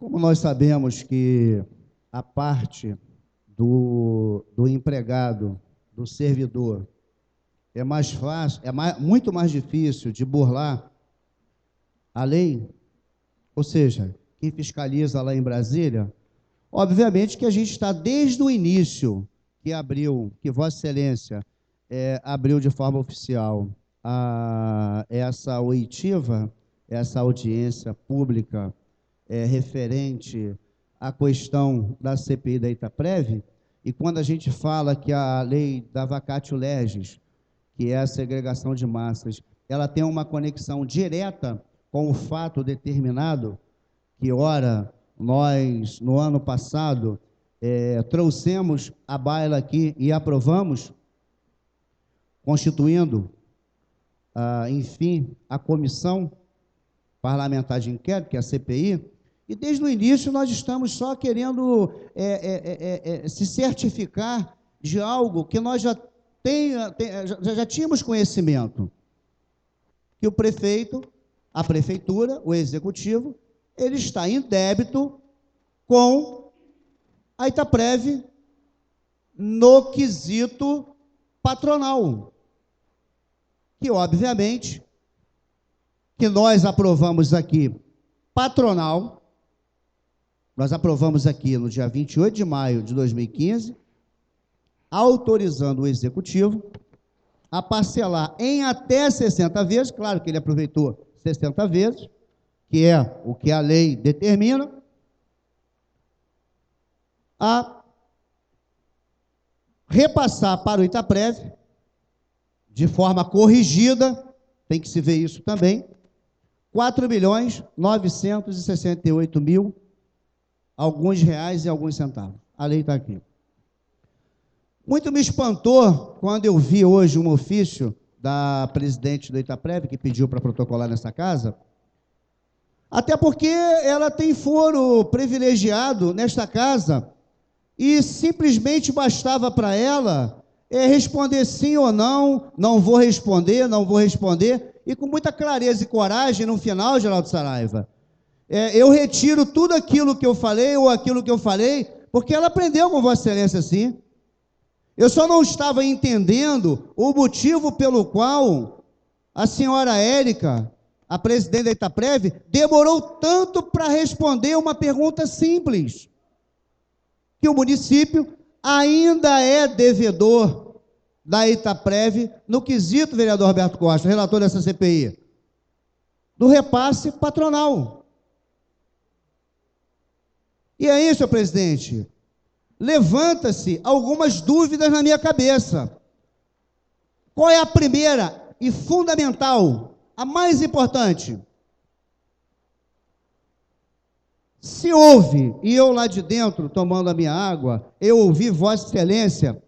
Como nós sabemos que a parte do empregado, do servidor, é mais fácil, muito mais difícil de burlar a lei, ou seja, quem fiscaliza lá em Brasília, obviamente que a gente está desde o início que Vossa Excelência abriu de forma oficial essa oitiva, essa audiência pública referente à questão da CPI da Itaprev, e quando a gente fala que a lei da vacatio legis, que é a segregação de massas, ela tem uma conexão direta com o fato determinado, que, ora, nós, no ano passado, trouxemos à baila aqui e aprovamos, constituindo, enfim, a Comissão Parlamentar de Inquérito, que é a CPI, e desde o início nós estamos só querendo se certificar de algo que nós já tínhamos conhecimento, que o prefeito, a prefeitura, o executivo, ele está em débito com a Itaprev no quesito patronal, que obviamente que nós aprovamos aqui patronal, nós aprovamos aqui no dia 28 de maio de 2015, autorizando o executivo a parcelar em até 60 vezes, claro que ele aproveitou 60 vezes, que é o que a lei determina, a repassar para o Itaprev, de forma corrigida, tem que se ver isso também, 4.968.000, alguns reais e alguns centavos. A lei está aqui. Muito me espantou quando eu vi hoje um ofício da presidente do Itaprev, que pediu para protocolar nessa casa, até porque ela tem foro privilegiado nesta casa e simplesmente bastava para ela responder sim ou não, não vou responder, e com muita clareza e coragem, no final, Geraldo Saraiva, eu retiro tudo aquilo que eu falei, ou aquilo que eu falei, porque ela aprendeu com Vossa Excelência assim. Eu só não estava entendendo o motivo pelo qual a senhora Érica, a presidente da Itaprev, demorou tanto para responder uma pergunta simples, que o município ainda é devedor da Itaprev no quesito, vereador Roberto Costa, relator dessa CPI, do repasse patronal. E aí, senhor presidente, levanta-se algumas dúvidas na minha cabeça. Qual é a primeira e fundamental, a mais importante? Se houve, e eu lá de dentro, tomando a minha água, eu ouvi Vossa Excelência,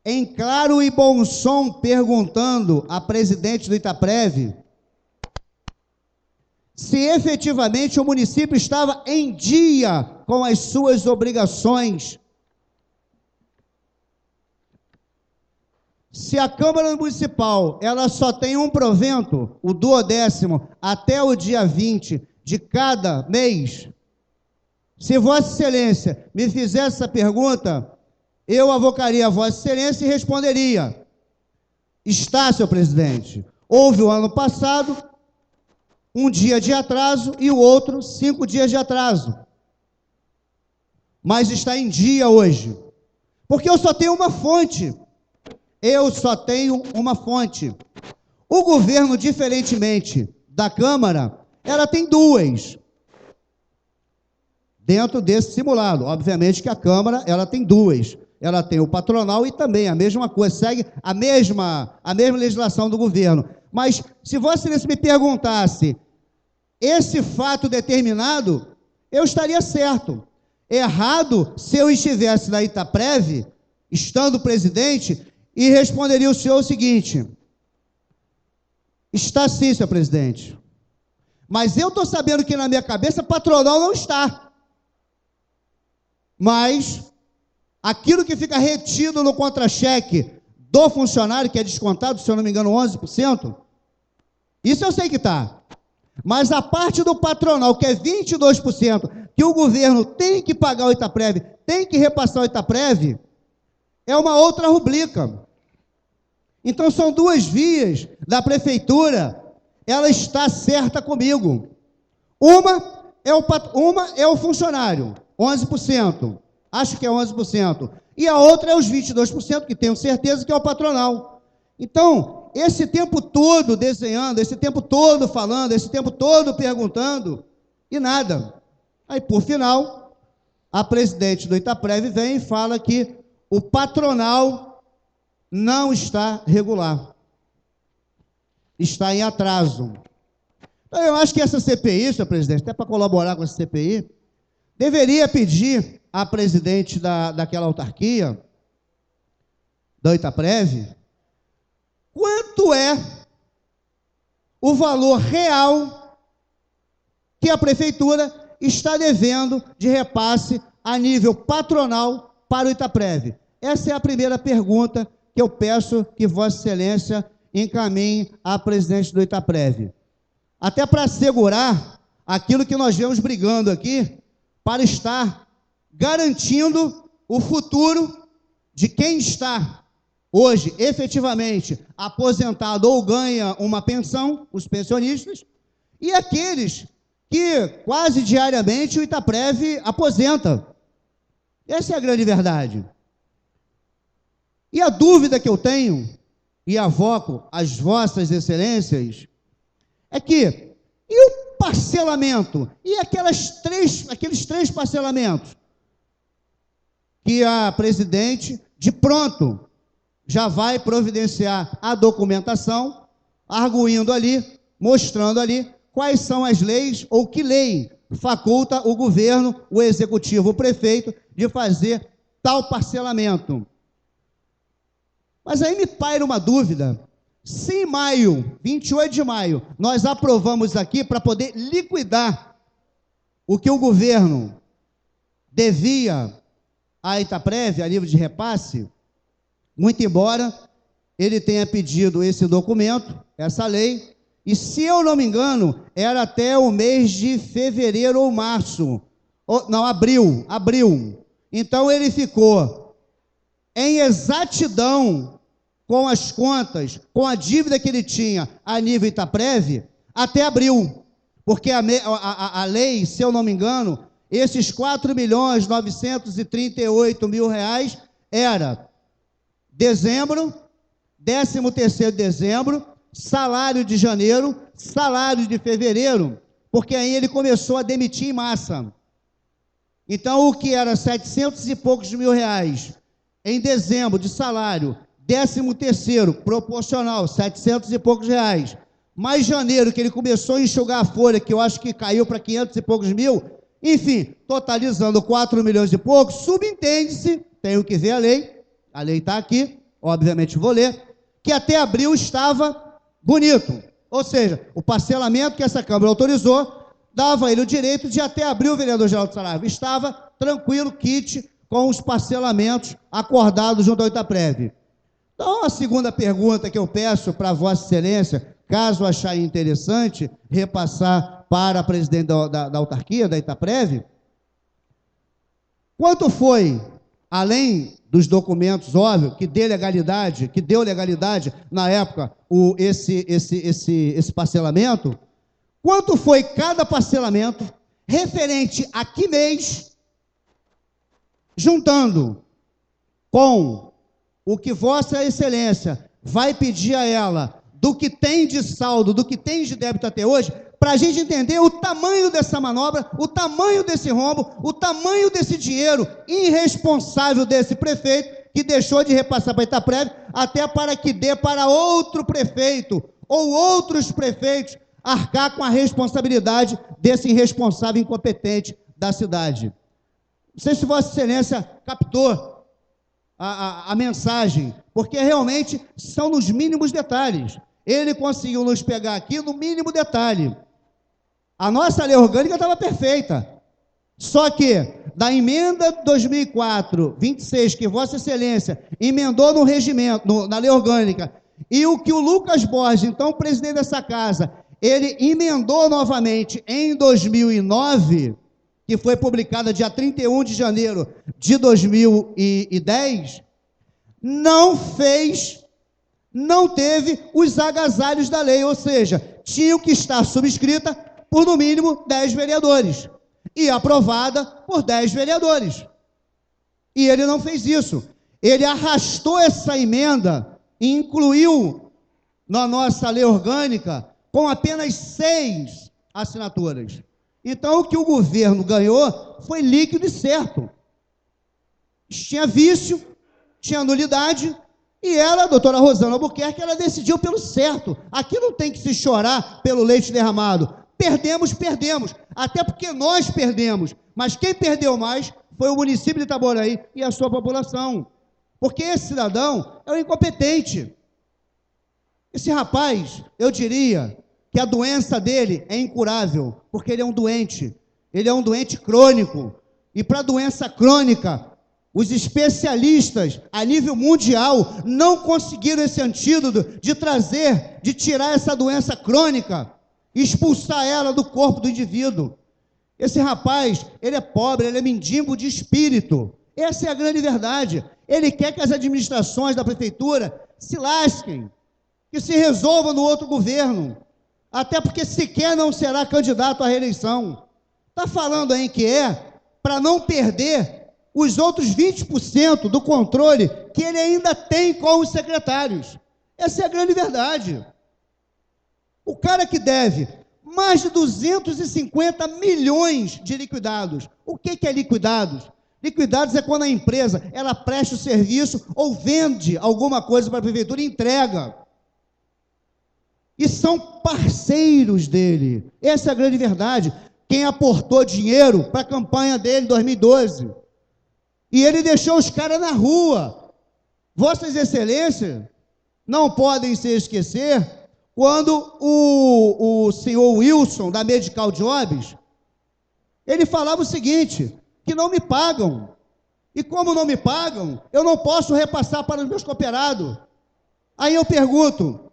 em claro e bom som, perguntando à presidente do Itaprev se efetivamente o município estava em dia com as suas obrigações. Se a Câmara Municipal, ela só tem um provento, o 12º, até o dia 20 de cada mês, se Vossa Excelência me fizesse essa pergunta, eu avocaria a Vossa Excelência e responderia: está, senhor presidente, houve o ano passado um dia de atraso e o outro 5 dias de atraso, mas está em dia hoje, porque eu só tenho uma fonte, o governo, diferentemente da Câmara, ela tem duas, dentro desse simulado, obviamente que a Câmara, ela tem duas, ela tem o patronal e também a mesma coisa, segue a mesma legislação do governo, mas se Vossa Excelência me perguntasse esse fato determinado, eu estaria certo. Errado se eu estivesse na Itaprev, estando presidente, e responderia o senhor o seguinte: está sim, senhor presidente, mas eu estou sabendo que na minha cabeça patronal não está, mas aquilo que fica retido no contra-cheque do funcionário, que é descontado, se eu não me engano, 11%, isso eu sei que está. Mas a parte do patronal, que é 22%, que o governo tem que pagar o Itaprev, tem que repassar o Itaprev, é uma outra rubrica. Então, são duas vias da prefeitura, ela está certa comigo. Uma é o funcionário, 11%, acho que é 11%, e a outra é os 22%, que tenho certeza que é o patronal. Então, esse tempo todo desenhando, esse tempo todo falando, esse tempo todo perguntando, e nada. Aí, por final, a presidente do Itaprev vem e fala que o patronal não está regular, está em atraso. Então, eu acho que essa CPI, senhor presidente, até para colaborar com essa CPI, deveria pedir à presidente daquela autarquia, da Itaprev, quanto é o valor real que a prefeitura está devendo de repasse a nível patronal para o Itaprev. Essa é a primeira pergunta que eu peço que Vossa Excelência encaminhe à presidente do Itaprev. Até para assegurar aquilo que nós vemos brigando aqui, para estar garantindo o futuro de quem está hoje, efetivamente, aposentado ou ganha uma pensão, os pensionistas, e aqueles que quase diariamente o Itaprev aposenta. Essa é a grande verdade. E a dúvida que eu tenho, e avoco às vossas excelências, é que, e o parcelamento? E aqueles três parcelamentos? Que a presidente, de pronto, já vai providenciar a documentação, arguindo ali, mostrando ali, quais são as leis, ou que lei faculta o governo, o executivo, o prefeito, de fazer tal parcelamento. Mas aí me paira uma dúvida. Se em maio, 28 de maio, nós aprovamos aqui para poder liquidar o que o governo devia à Itaprev, a nível de repasse, muito embora ele tenha pedido esse documento, essa lei, e se eu não me engano, era até o mês de fevereiro ou março, não, abril. Então ele ficou em exatidão com as contas, com a dívida que ele tinha a nível Itaprev, até abril, porque a lei, se eu não me engano, esses 4.938.000 reais era dezembro, 13º de dezembro, salário de janeiro, salário de fevereiro, porque aí ele começou a demitir em massa. Então, o que era 700 e poucos mil reais em dezembro de salário, 13º, proporcional, 700 e poucos reais, mais janeiro, que ele começou a enxugar a folha, que eu acho que caiu para 500 e poucos mil, enfim, totalizando 4 milhões e poucos, subentende-se, tenho que ver a lei está aqui, obviamente vou ler, que até abril estava bonito, ou seja, o parcelamento que essa Câmara autorizou, dava a ele o direito de até abril, o vereador Geraldo Saraiva, estava tranquilo, quite, com os parcelamentos acordados junto ao Itaprev. Então, a segunda pergunta que eu peço para Vossa Excelência, caso achar interessante, repassar para a presidente da autarquia, da Itaprev, quanto foi, além dos documentos, óbvio, que deu legalidade na época, esse parcelamento, quanto foi cada parcelamento, referente a que mês, juntando com o que Vossa Excelência vai pedir a ela, do que tem de saldo, do que tem de débito até hoje, para a gente entender o tamanho dessa manobra, o tamanho desse rombo, o tamanho desse dinheiro irresponsável desse prefeito, que deixou de repassar para Itaprev, até para que dê para outro prefeito, ou outros prefeitos, arcar com a responsabilidade desse irresponsável incompetente da cidade. Não sei se Vossa Excelência captou a mensagem, porque realmente são nos mínimos detalhes. Ele conseguiu nos pegar aqui no mínimo detalhe. A nossa lei orgânica estava perfeita, só que da emenda 2004-26, que Vossa Excelência emendou no regimento, na lei orgânica, e o que o Lucas Borges, então presidente dessa casa, ele emendou novamente em 2009, que foi publicada dia 31 de janeiro de 2010, não teve os agasalhos da lei, ou seja, tinham que estar subscrita por no mínimo 10 vereadores e aprovada por 10 vereadores. E ele não fez isso. Ele arrastou essa emenda e incluiu na nossa lei orgânica com apenas 6 assinaturas. Então, o que o governo ganhou foi líquido e certo. Tinha vício, tinha nulidade, e ela, a doutora Rosana Albuquerque, ela decidiu pelo certo. Aqui não tem que se chorar pelo leite derramado. Perdemos, até porque nós perdemos, mas quem perdeu mais foi o município de Itaboraí e a sua população, porque esse cidadão é um incompetente. Esse rapaz, eu diria que a doença dele é incurável, porque ele é um doente crônico, e para doença crônica, os especialistas a nível mundial não conseguiram esse antídoto de tirar essa doença crônica, expulsar ela do corpo do indivíduo. Esse rapaz, ele é pobre, ele é mendigo de espírito. Essa é a grande verdade. Ele quer que as administrações da prefeitura se lasquem, que se resolvam no outro governo, até porque sequer não será candidato à reeleição. Está falando aí que é para não perder os outros 20% do controle que ele ainda tem com os secretários. Essa é a grande verdade. O cara que deve mais de 250 milhões de liquidados. O que é liquidados? Liquidados é quando a empresa ela presta o serviço ou vende alguma coisa para a prefeitura e entrega. E são parceiros dele. Essa é a grande verdade. Quem aportou dinheiro para a campanha dele em 2012. E ele deixou os caras na rua. Vossas Excelências não podem se esquecer quando o senhor Wilson, da Medical Jobs, ele falava o seguinte, que não me pagam. E como não me pagam, eu não posso repassar para os meus cooperados. Aí eu pergunto,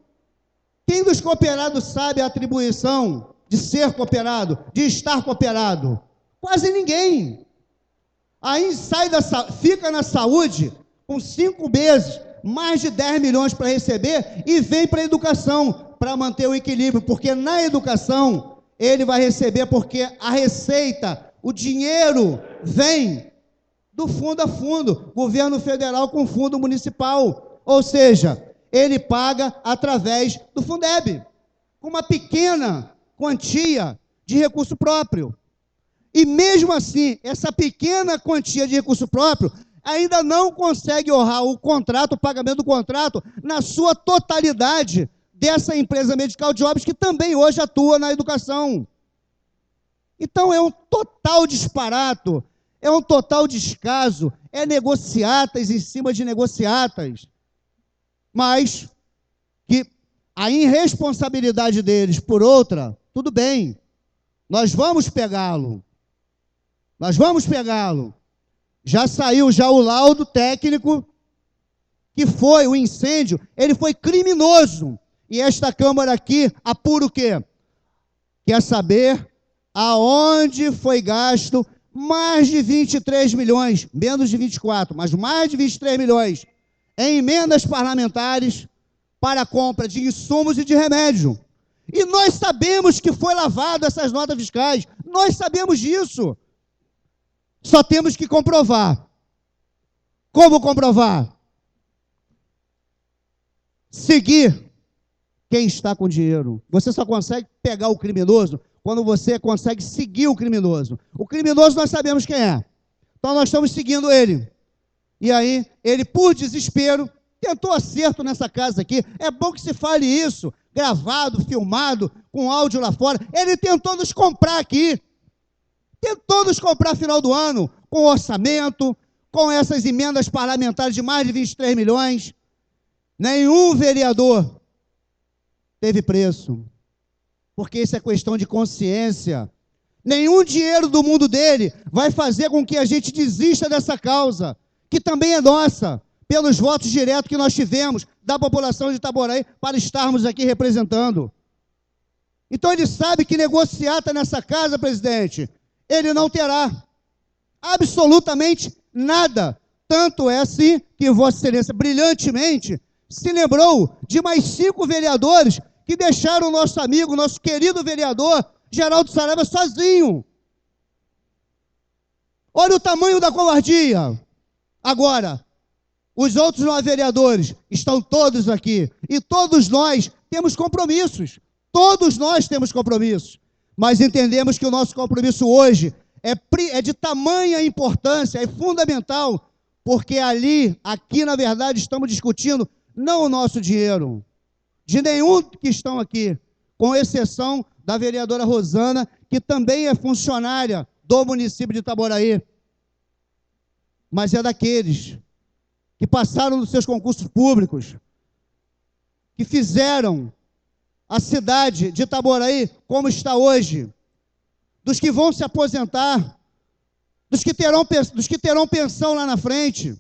quem dos cooperados sabe a atribuição de ser cooperado, de estar cooperado? Quase ninguém. Aí fica na saúde com 5 meses, mais de 10 milhões para receber e vem para a educação, para manter o equilíbrio, porque na educação ele vai receber porque a receita, o dinheiro vem do fundo a fundo, governo federal com fundo municipal, ou seja, ele paga através do Fundeb, com uma pequena quantia de recurso próprio. E mesmo assim, essa pequena quantia de recurso próprio ainda não consegue honrar o contrato, o pagamento do contrato, na sua totalidade dessa empresa Medical Jobs, que também hoje atua na educação. Então é um total disparato, é um total descaso, é negociatas em cima de negociatas. Mas que a irresponsabilidade deles, por outra, tudo bem, nós vamos pegá-lo. Já saiu o laudo técnico, que foi o incêndio, ele foi criminoso. E esta Câmara aqui apura o quê? Quer saber aonde foi gasto mais de 23 milhões, menos de 24, mas mais de 23 milhões, em emendas parlamentares para a compra de insumos e de remédio. E nós sabemos que foi lavado essas notas fiscais, nós sabemos disso. Só temos que comprovar. Como comprovar? Seguir quem está com dinheiro. Você só consegue pegar o criminoso quando você consegue seguir o criminoso. O criminoso nós sabemos quem é. Então nós estamos seguindo ele. E aí, ele, por desespero, tentou acerto nessa casa aqui. É bom que se fale isso, gravado, filmado, com áudio lá fora. Ele tentou nos comprar aqui. Tentou nos comprar final do ano, com orçamento, com essas emendas parlamentares de mais de 23 milhões. Nenhum vereador teve preço, porque isso é questão de consciência. Nenhum dinheiro do mundo dele vai fazer com que a gente desista dessa causa, que também é nossa, pelos votos diretos que nós tivemos da população de Itaboraí para estarmos aqui representando. Então ele sabe que negociata nessa casa, presidente, ele não terá absolutamente nada. Tanto é assim que Vossa Excelência brilhantemente se lembrou de mais 5 vereadores que deixaram o nosso amigo, nosso querido vereador Geraldo Saraiva sozinho. Olha o tamanho da covardia. Agora, os outros 9 vereadores estão todos aqui. E todos nós temos compromissos. Todos nós temos compromissos. Mas entendemos que o nosso compromisso hoje é de tamanha importância, é fundamental, porque aqui, na verdade, estamos discutindo não o nosso dinheiro, de nenhum que estão aqui, com exceção da vereadora Rosana, que também é funcionária do município de Itaboraí, mas é daqueles que passaram nos seus concursos públicos, que fizeram a cidade de Itaboraí como está hoje, dos que vão se aposentar, dos que terão pensão lá na frente.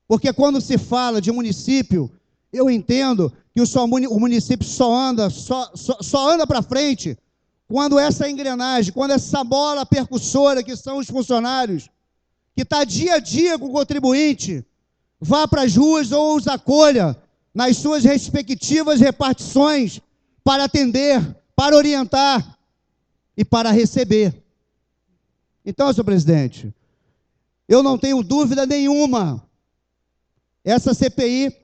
Porque quando se fala de município, eu entendo que o município só anda para frente quando essa engrenagem, quando essa bola percussora, que são os funcionários, que está dia a dia com o contribuinte, vá para as ruas ou os acolha nas suas respectivas repartições para atender, para orientar e para receber. Então, senhor presidente, eu não tenho dúvida nenhuma, essa CPI,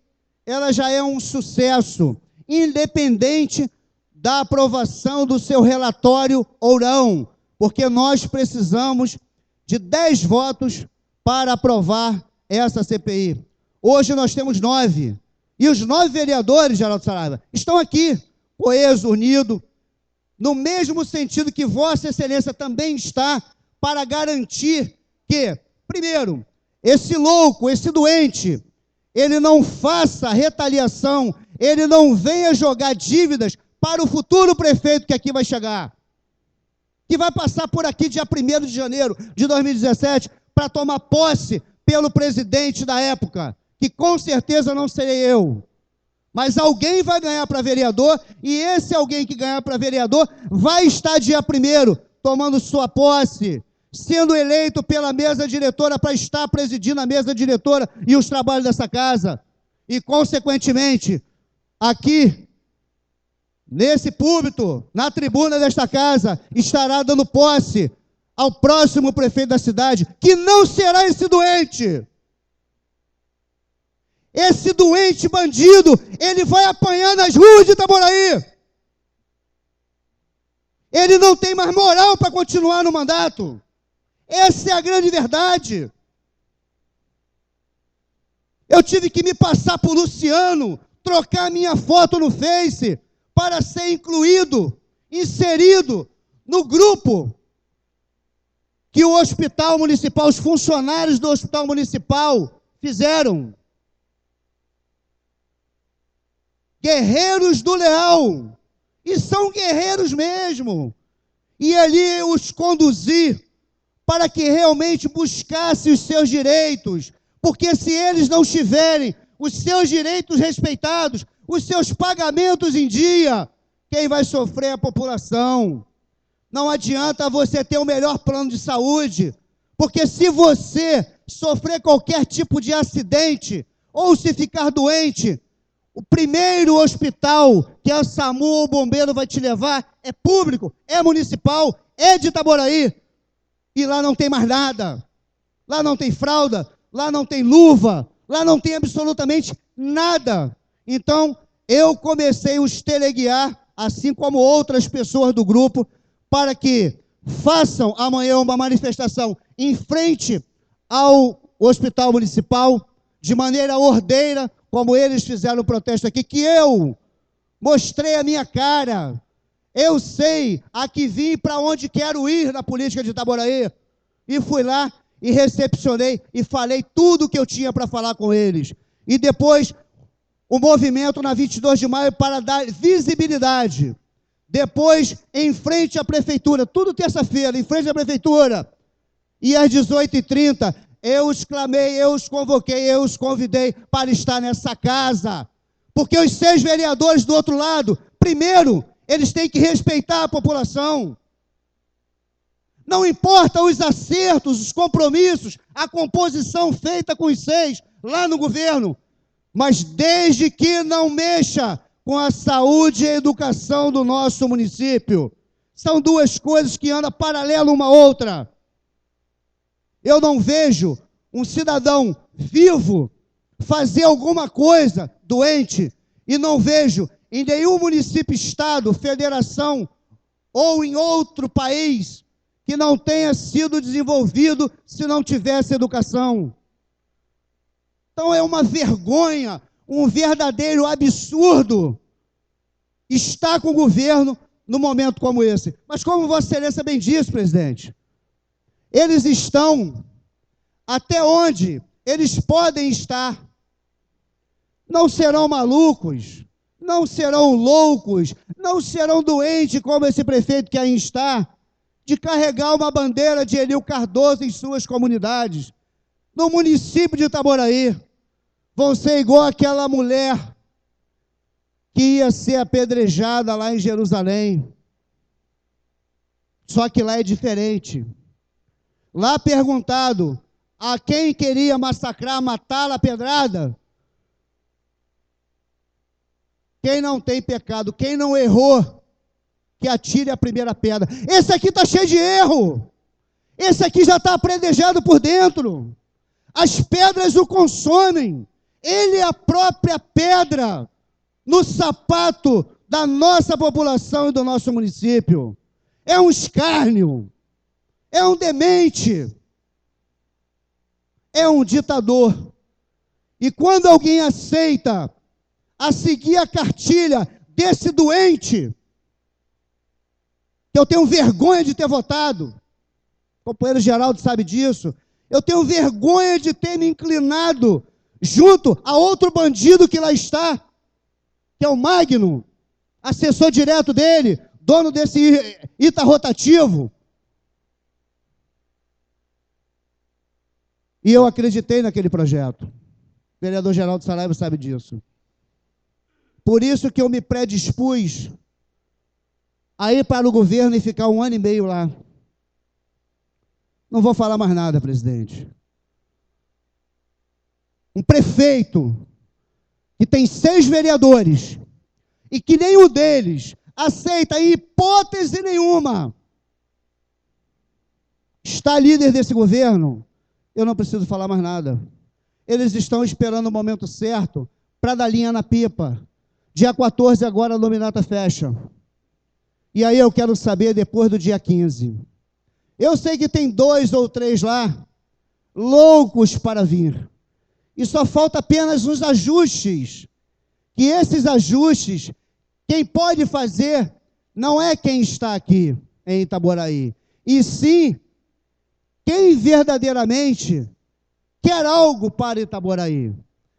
ela já é um sucesso, independente da aprovação do seu relatório ou não, porque nós precisamos de 10 votos para aprovar essa CPI. Hoje nós temos 9, e os 9 vereadores, Geraldo Saraiva, estão aqui, coeso, unido, no mesmo sentido que Vossa Excelência também está, para garantir que, primeiro, esse louco, esse doente, ele não faça retaliação, ele não venha jogar dívidas para o futuro prefeito que aqui vai chegar, que vai passar por aqui dia 1º de janeiro de 2017, para tomar posse pelo presidente da época, que com certeza não serei eu, mas alguém vai ganhar para vereador, e esse alguém que ganhar para vereador vai estar dia 1º, tomando sua posse, sendo eleito pela mesa diretora para estar presidindo a mesa diretora e os trabalhos dessa casa. E, consequentemente, aqui, nesse púlpito, na tribuna desta casa, estará dando posse ao próximo prefeito da cidade, que não será esse doente. Esse doente bandido, ele vai apanhar nas ruas de Itaboraí. Ele não tem mais moral para continuar no mandato. Essa é a grande verdade. Eu tive que me passar por Luciano, trocar minha foto no Face, para ser incluído, inserido no grupo que o Hospital Municipal, os funcionários do Hospital Municipal fizeram. Guerreiros do Leal, e são guerreiros mesmo, e ali os conduzi para que realmente buscasse os seus direitos, porque se eles não tiverem os seus direitos respeitados, os seus pagamentos em dia, quem vai sofrer é a população. Não adianta você ter o melhor plano de saúde, porque se você sofrer qualquer tipo de acidente, ou se ficar doente, o primeiro hospital que a SAMU ou o bombeiro vai te levar é público, é municipal, é de Itaboraí. E lá não tem mais nada. Lá não tem fralda, lá não tem luva, lá não tem absolutamente nada. Então, eu comecei a os teleguiar, assim como outras pessoas do grupo, para que façam amanhã uma manifestação em frente ao Hospital Municipal, de maneira ordeira, como eles fizeram o protesto aqui, que eu mostrei a minha cara. Eu sei a que vim e para onde quero ir na política de Itaboraí. E fui lá e recepcionei e falei tudo o que eu tinha para falar com eles. E depois, o movimento na 22 de maio para dar visibilidade. Depois, em frente à prefeitura, tudo terça-feira, em frente à prefeitura. E às 18h30, eu os clamei, eu os convoquei, eu os convidei para estar nessa casa. Porque os 6 vereadores do outro lado, primeiro, eles têm que respeitar a população. Não importa os acertos, os compromissos, a composição feita com os 6 lá no governo, mas desde que não mexa com a saúde e a educação do nosso município. São duas coisas que andam paralelo uma à outra. Eu não vejo um cidadão vivo fazer alguma coisa doente e não vejo em nenhum município, estado, federação ou em outro país que não tenha sido desenvolvido se não tivesse educação. Então é uma vergonha, um verdadeiro absurdo estar com o governo num momento como esse. Mas como Vossa Excelência bem disse, presidente, eles estão até onde eles podem estar. Não serão malucos, não serão loucos, não serão doentes como esse prefeito que aí está, de carregar uma bandeira de Elio Cardoso em suas comunidades. No município de Itaboraí, vão ser igual aquela mulher que ia ser apedrejada lá em Jerusalém. Só que lá é diferente. Lá perguntado a quem queria massacrar, matá-la a pedrada, quem não tem pecado, quem não errou, que atire a primeira pedra. Esse aqui está cheio de erro. Esse aqui já está apredejado por dentro. As pedras o consomem. Ele é a própria pedra no sapato da nossa população e do nosso município. É um escárnio. É um demente. É um ditador. E quando alguém aceita a seguir a cartilha desse doente, que eu tenho vergonha de ter votado, o companheiro Geraldo sabe disso, eu tenho vergonha de ter me inclinado junto a outro bandido que lá está, que é o Magno, assessor direto dele, dono desse ITA rotativo. E eu acreditei naquele projeto. O vereador Geraldo Saraiva sabe disso. Por isso que eu me predispus a ir para o governo e ficar 1 ano e meio lá. Não vou falar mais nada, presidente. Um prefeito que tem 6 vereadores e que nenhum deles aceita, em hipótese nenhuma, está líder desse governo, eu não preciso falar mais nada. Eles estão esperando o momento certo para dar linha na pipa. Dia 14 agora a nominata fecha. E aí eu quero saber depois do dia 15. Eu sei que tem 2 ou 3 lá, loucos para vir. E só falta apenas uns ajustes. Que esses ajustes, quem pode fazer, não é quem está aqui em Itaboraí, e sim quem verdadeiramente quer algo para Itaboraí.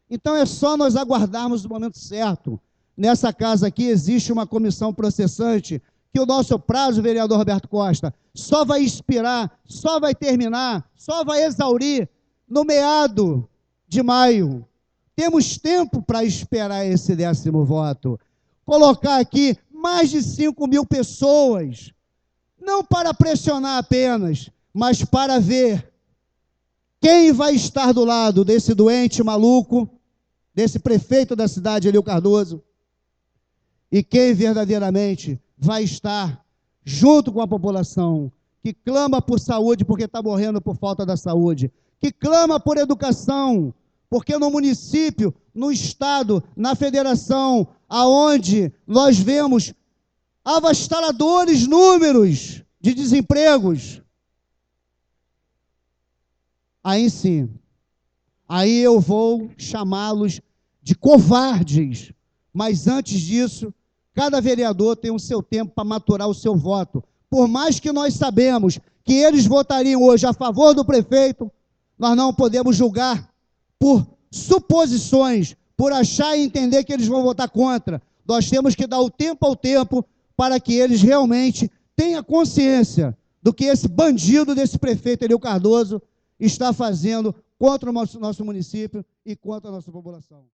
Então é só nós aguardarmos o momento certo. Nessa casa aqui existe uma comissão processante que o nosso prazo, vereador Roberto Costa, só vai expirar, só vai terminar, só vai exaurir no meado de maio. Temos tempo para esperar esse 10º voto. Colocar aqui mais de 5.000 pessoas, não para pressionar apenas, mas para ver quem vai estar do lado desse doente maluco, desse prefeito da cidade, Elio Cardoso, e quem verdadeiramente vai estar junto com a população, que clama por saúde porque está morrendo por falta da saúde, que clama por educação, porque no município, no estado, na federação, aonde nós vemos avassaladores números de desempregos, aí sim, aí eu vou chamá-los de covardes, mas antes disso, cada vereador tem o seu tempo para maturar o seu voto. Por mais que nós sabemos que eles votariam hoje a favor do prefeito, nós não podemos julgar por suposições, por achar e entender que eles vão votar contra. Nós temos que dar o tempo ao tempo para que eles realmente tenham consciência do que esse bandido desse prefeito Elio Cardoso está fazendo contra o nosso município e contra a nossa população.